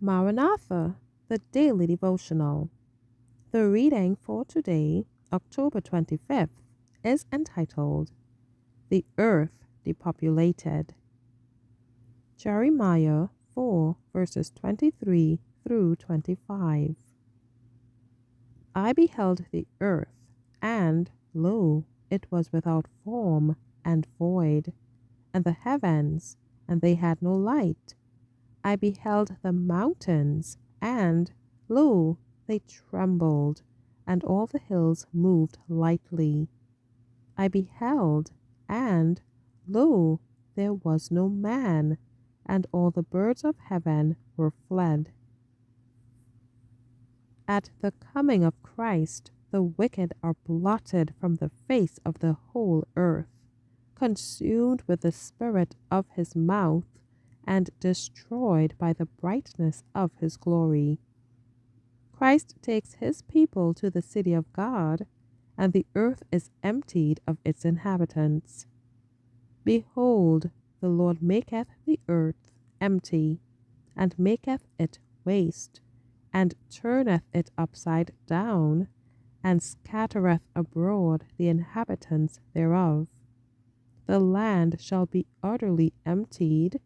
Maranatha, the daily devotional. The reading for today, October 25th, is entitled, The Earth Depopulated. Jeremiah 4 verses 23 through 25. I beheld the earth, and, lo, it was without form and void, and the heavens, and they had no light. I beheld the mountains, and, lo, they trembled, and all the hills moved lightly. I beheld, and, lo, there was no man, and all the birds of heaven were fled. At the coming of Christ, the wicked are blotted from the face of the whole earth, consumed with the spirit of his mouth, and destroyed by the brightness of his glory. Christ takes his people to the city of God, and the earth is emptied of its inhabitants. Behold, the Lord maketh the earth empty, and maketh it waste, and turneth it upside down, and scattereth abroad the inhabitants thereof. The land shall be utterly emptied,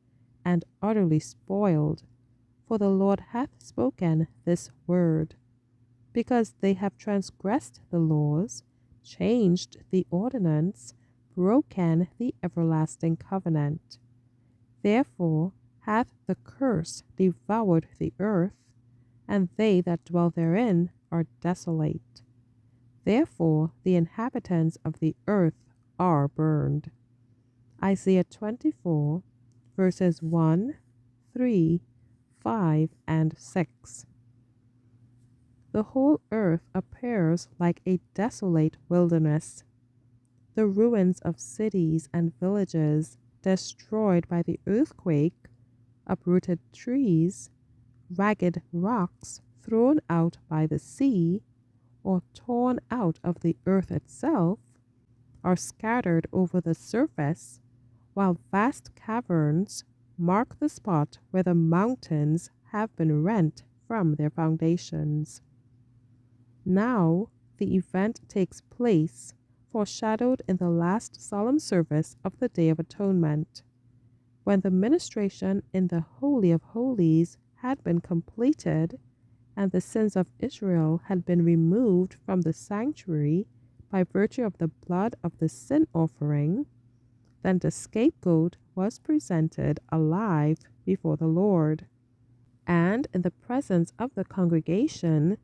and utterly spoiled, for the Lord hath spoken this word. Because they have transgressed the laws, changed the ordinance, broken the everlasting covenant. Therefore hath the curse devoured the earth, and they that dwell therein are desolate. Therefore the inhabitants of the earth are burned. Isaiah 24, verses 1, 3, 5, and 6. The whole earth appears like a desolate wilderness. The ruins of cities and villages destroyed by the earthquake, uprooted trees, ragged rocks thrown out by the sea, or torn out of the earth itself, are scattered over the surface, while vast caverns mark the spot where the mountains have been rent from their foundations. Now the event takes place, foreshadowed in the last solemn service of the Day of Atonement, when the ministration in the Holy of Holies had been completed, and the sins of Israel had been removed from the sanctuary by virtue of the blood of the sin offering. Then the scapegoat was presented alive before the Lord, and in the presence of the congregation,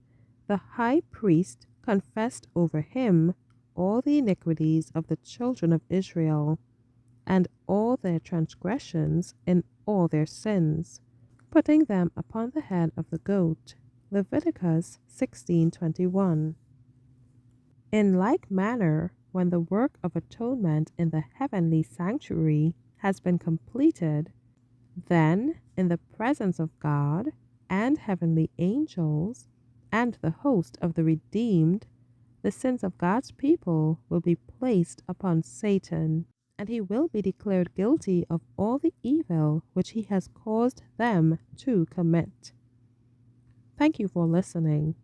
the high priest confessed over him all the iniquities of the children of Israel, and all their transgressions in all their sins, putting them upon the head of the goat. Leviticus 16:21. In like manner, when the work of atonement in the heavenly sanctuary has been completed, then in the presence of God and heavenly angels and the host of the redeemed, the sins of God's people will be placed upon Satan, and he will be declared guilty of all the evil which he has caused them to commit. Thank you for listening.